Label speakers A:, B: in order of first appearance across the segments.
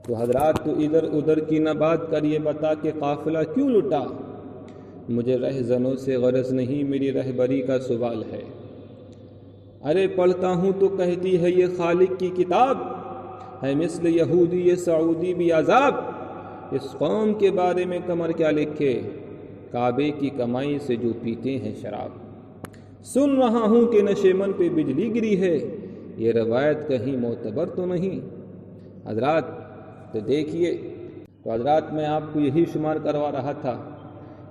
A: تو حضرات تو ادھر ادھر کی نہ بات کر، یہ بتا کہ قافلہ کیوں لٹا؟ مجھے رہزنوں سے غرض نہیں، میری رہبری کا سوال ہے۔ ارے پڑھتا ہوں تو کہتی ہے یہ خالق کی کتاب ہے، مثل یہودی یہ سعودی بھی عذاب۔ اس قوم کے بارے میں کمر کیا لکھے، کعبے کی کمائی سے جو پیتے ہیں شراب۔ سن رہا ہوں کہ نشیمن پہ بجلی گری ہے، یہ روایت کہیں معتبر تو نہیں؟ حضرات تو دیکھیے، تو حضرات میں آپ کو یہی شمار کروا رہا تھا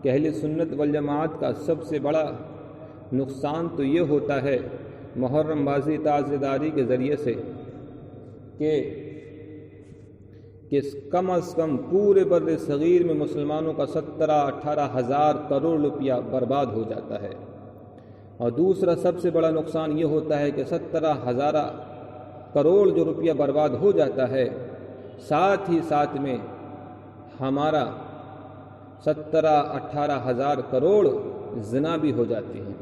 A: کہ اہل سنت والجماعت کا سب سے بڑا نقصان تو یہ ہوتا ہے محرم بازی تازیداری کے ذریعے سے کہ کم از کم پورے بر صغیر میں مسلمانوں کا 17-18 ہزار کروڑ روپیہ برباد ہو جاتا ہے، اور دوسرا سب سے بڑا نقصان یہ ہوتا ہے کہ 17,000 کروڑ جو روپیہ برباد ہو جاتا ہے، ساتھ ہی ساتھ میں ہمارا 17-18 ہزار کروڑ زنا بھی ہو جاتے ہیں۔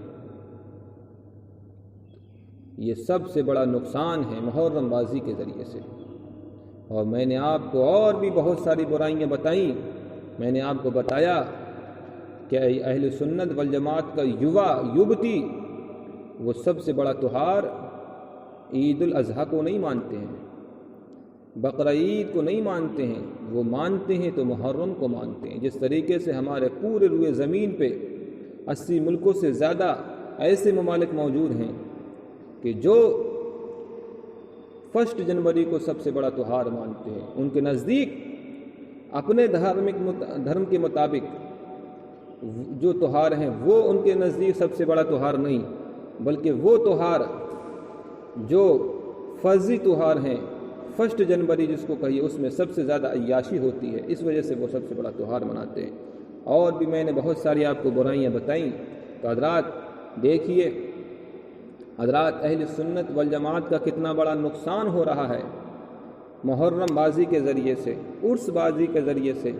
A: یہ سب سے بڑا نقصان ہے محرم بازی کے ذریعے سے۔ اور میں نے آپ کو اور بھی بہت ساری برائیاں بتائیں۔ میں نے آپ کو بتایا کہ اہل سنت والجماعت کا یوبتی وہ سب سے بڑا تہوار عید الاضحیٰ کو نہیں مانتے ہیں، بقرعید کو نہیں مانتے ہیں، وہ مانتے ہیں تو محرم کو مانتے ہیں۔ جس طریقے سے ہمارے پورے روئے زمین پہ 80 ملکوں سے زیادہ ایسے ممالک موجود ہیں کہ جو 1 جنوری کو سب سے بڑا تہوار مانتے ہیں۔ ان کے نزدیک اپنے دھرم کے مطابق جو تہوار ہیں وہ ان کے نزدیک سب سے بڑا تہوار نہیں، بلکہ وہ تہوار جو فرضی تہوار ہیں 1 جنوری جس کو کہیے، اس میں سب سے زیادہ عیاشی ہوتی ہے، اس وجہ سے وہ سب سے بڑا تہوار مناتے ہیں۔ اور بھی میں نے بہت ساری آپ کو برائیاں بتائیں۔ تو حضرات دیکھیے، حضرات اہل سنت والجماعت کا کتنا بڑا نقصان ہو رہا ہے محرم بازی کے ذریعے سے، عرس بازی کے ذریعے سے۔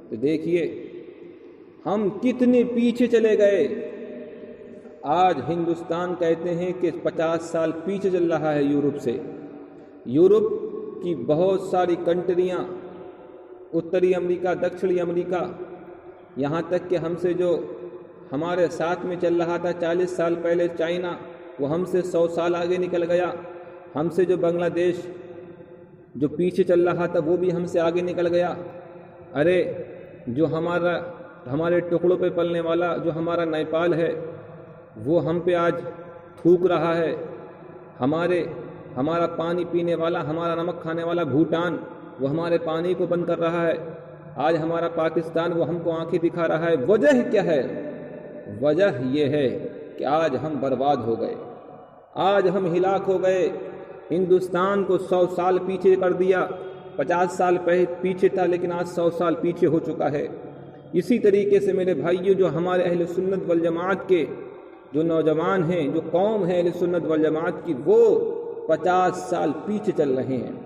A: تو دیکھیے ہم کتنے پیچھے چلے گئے۔ آج ہندوستان کہتے ہیں کہ 50 سال پیچھے چل رہا ہے یورپ سے۔ یورپ کی بہت ساری کنٹریاں، اتری امریکہ، دکشنی امریکہ، یہاں تک کہ ہم سے جو ہمارے ساتھ میں چل رہا تھا 40 سال پہلے چائنا، وہ ہم سے 100 سال آگے نکل گیا۔ ہم سے جو بنگلہ دیش جو پیچھے چل رہا تھا وہ بھی ہم سے آگے نکل گیا۔ ارے جو ہمارے ٹکڑوں پہ پلنے والا جو ہمارا نیپال ہے وہ ہم پہ آج تھوک رہا ہے۔ ہمارا پانی پینے والا، ہمارا نمک کھانے والا بھوٹان، وہ ہمارے پانی کو بند کر رہا ہے۔ آج ہمارا پاکستان وہ ہم کو آنکھیں دکھا رہا ہے۔ وجہ کیا ہے؟ وجہ یہ ہے کہ آج ہم برباد ہو گئے، آج ہم ہلاک ہو گئے۔ ہندوستان کو 100 سال پیچھے کر دیا، 50 سال پیچھے تھا لیکن آج 100 سال پیچھے ہو چکا ہے۔ اسی طریقے سے میرے بھائیوں، جو ہمارے اہل سنت والجماعت کے جو نوجوان ہیں، جو قوم ہے اہل سنت والجماعت کی، وہ 50 سال پیچھے چل رہے ہیں،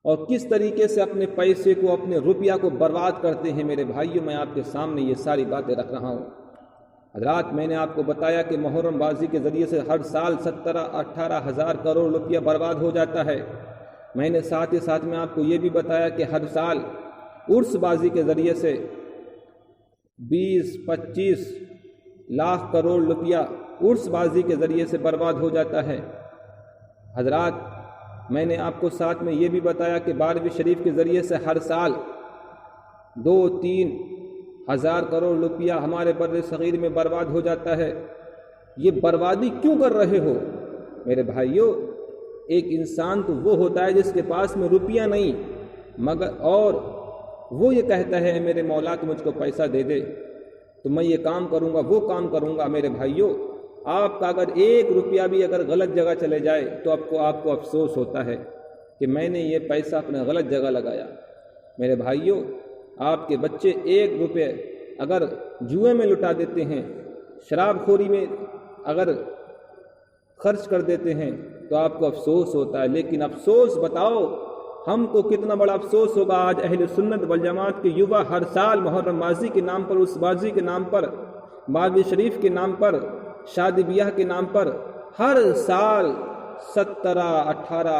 A: اور کس طریقے سے اپنے پیسے کو، اپنے روپیہ کو برباد کرتے ہیں۔ میرے بھائیوں، میں آپ کے سامنے یہ ساری باتیں رکھ رہا ہوں۔ حضرات میں نے آپ کو بتایا کہ محرم بازی کے ذریعے سے ہر سال 17-18 ہزار کروڑ روپیہ برباد ہو جاتا ہے۔ میں نے ساتھ ہی ساتھ میں آپ کو یہ بھی بتایا کہ ہر سال عرس بازی کے ذریعے سے 20-25 لاکھ کروڑ روپیہ عرس بازی کے ذریعے سے برباد ہو جاتا ہے۔ حضرات میں نے آپ کو ساتھ میں یہ بھی بتایا کہ 12ویں شریف کے ذریعے سے ہر سال 2-3 ہزار کروڑ روپیہ ہمارے بر صغیر میں برباد ہو جاتا ہے۔ یہ بربادی کیوں کر رہے ہو میرے بھائیوں؟ ایک انسان تو وہ ہوتا ہے جس کے پاس میں روپیہ نہیں، مگر اور وہ یہ کہتا ہے میرے مولا کہ مجھ کو پیسہ دے دے تو میں یہ کام کروں گا، وہ کام کروں گا۔ میرے بھائیوں، آپ کا اگر 1 روپیہ بھی اگر غلط جگہ چلے جائے تو آپ کو افسوس ہوتا ہے کہ میں نے یہ پیسہ اپنے غلط جگہ لگایا۔ میرے بھائیوں، آپ کے بچے 1 روپے اگر جوئے میں لٹا دیتے ہیں، شراب خوری میں اگر خرچ کر دیتے ہیں تو آپ کو افسوس ہوتا ہے۔ لیکن افسوس بتاؤ ہم کو کتنا بڑا افسوس ہوگا آج اہل سنت والجماعت کے یووا ہر سال محرم بازی کے نام پر، اس بازی کے نام پر، 12ویں شریف کے نام پر، شادی بیاہ کے نام پر ہر سال 17-18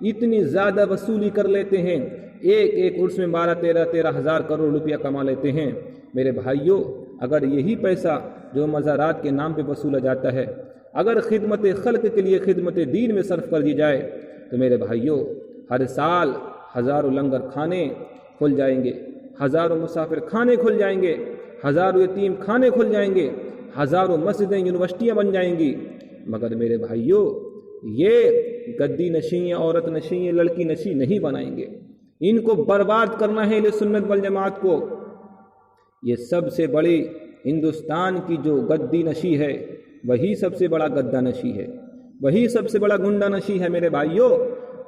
A: اتنی زیادہ وصولی کر لیتے ہیں، ایک ایک عرس میں 12-13 ہزار کروڑ روپیہ کما لیتے ہیں۔ میرے بھائیوں، اگر یہی پیسہ جو مزارات کے نام پہ وصولا جاتا ہے اگر خدمت خلق کے لیے خدمت دین میں صرف کر دی جائے تو میرے بھائیوں ہر سال ہزاروں لنگر کھانے کھل جائیں گے، ہزاروں مسافر کھانے کھل جائیں گے، ہزاروں یتیم کھانے کھل جائیں گے، ہزاروں مسجدیں یونیورسٹیاں بن جائیں گی۔ مگر میرے بھائیوں یہ گدی نشیں، عورت نشیں، لڑکی نشیں نہیں بنائیں گے، ان کو برباد کرنا ہے اہل سنت والجماعت کو۔ یہ سب سے بڑی ہندوستان کی جو گدی نشی ہے وہی سب سے بڑا گدہ نشی ہے، وہی سب سے بڑا گنڈا نشی ہے میرے بھائیوں۔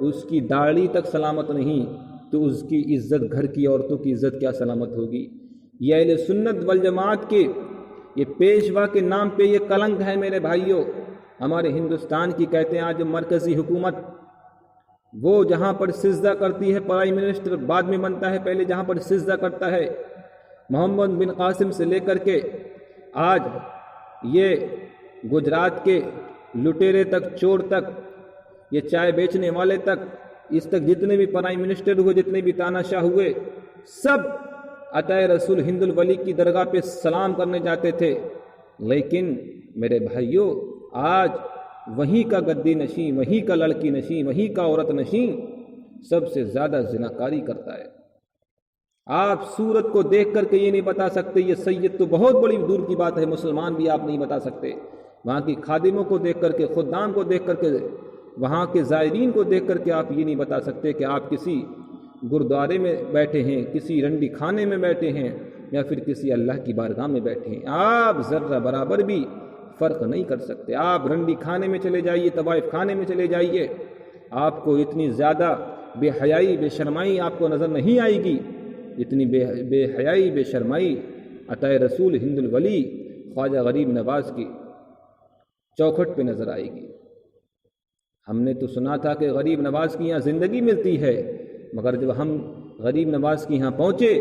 A: اس کی داڑھی تک سلامت نہیں تو اس کی عزت، گھر کی عورتوں کی عزت کیا سلامت ہوگی؟ یہ اہل سنت والجماعت کے یہ پیشوا کے نام پہ یہ کلنک ہے میرے بھائیوں۔ ہمارے ہندوستان کی کہتے ہیں آج مرکزی حکومت، وہ جہاں پر سجدہ کرتی ہے پرائم منسٹر بعد میں بنتا ہے، پہلے جہاں پر سجدہ کرتا ہے محمد بن قاسم سے لے کر کے آج یہ گجرات کے لٹیرے تک، چور تک، یہ چائے بیچنے والے تک، اس تک جتنے بھی پرائم منسٹر ہوئے، جتنے بھی تاناشاہ ہوئے، سب عطا رسول ہند الولی کی درگاہ پہ سلام کرنے جاتے تھے۔ لیکن میرے بھائیوں آج وہیں کا گدی نشیں، وہیں کا لڑکی نشیں، وہیں کا عورت نشیں سب سے زیادہ زناکاری کرتا ہے۔ آپ صورت کو دیکھ کر کے یہ نہیں بتا سکتے، یہ سید تو بہت بڑی دور کی بات ہے، مسلمان بھی آپ نہیں بتا سکتے۔ وہاں کی خادموں کو دیکھ کر کے، خدام کو دیکھ کر کے، وہاں کے زائرین کو دیکھ کر کے آپ یہ نہیں بتا سکتے کہ آپ کسی گردوارے میں بیٹھے ہیں، کسی رنڈی کھانے میں بیٹھے ہیں، یا پھر کسی اللہ کی بارگاہ میں بیٹھے ہیں۔ آپ ذرہ برابر بھی فرق نہیں کر سکتے۔ آپ رنڈی کھانے میں چلے جائیے، طوائف خانے میں چلے جائیے، آپ کو اتنی زیادہ بے حیائی، بے شرمائی آپ کو نظر نہیں آئے گی جتنی بے حیائی، بے شرمائی عطا رسول ہند الولی خواجہ غریب نواز کی چوکھٹ پہ نظر آئے گی۔ ہم نے تو سنا تھا کہ غریب نواز کی یہاں زندگی ملتی ہے، مگر جب ہم غریب نواز کی یہاں پہنچے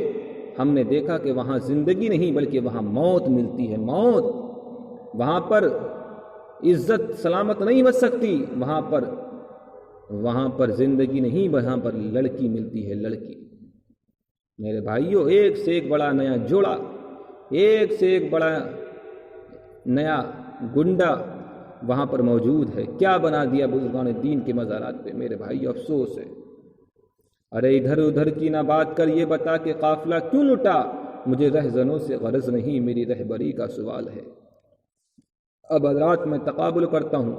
A: ہم نے دیکھا کہ وہاں زندگی نہیں بلکہ وہاں موت ملتی ہے، موت۔ وہاں پر عزت سلامت نہیں بچ سکتی، وہاں پر زندگی نہیں، وہاں پر لڑکی ملتی ہے، لڑکی۔ میرے بھائیوں ایک سے ایک بڑا نیا جوڑا، ایک سے ایک بڑا نیا گنڈا وہاں پر موجود ہے۔ کیا بنا دیا بزرگان دین کے مزارات پہ میرے بھائی، افسوس ہے۔ ارے ادھر ادھر کی نہ بات کر، یہ بتا کہ قافلہ کیوں لٹا؟ مجھے رہزنوں سے غرض نہیں، میری رہبری کا سوال ہے۔ اب حضرات میں تقابل کرتا ہوں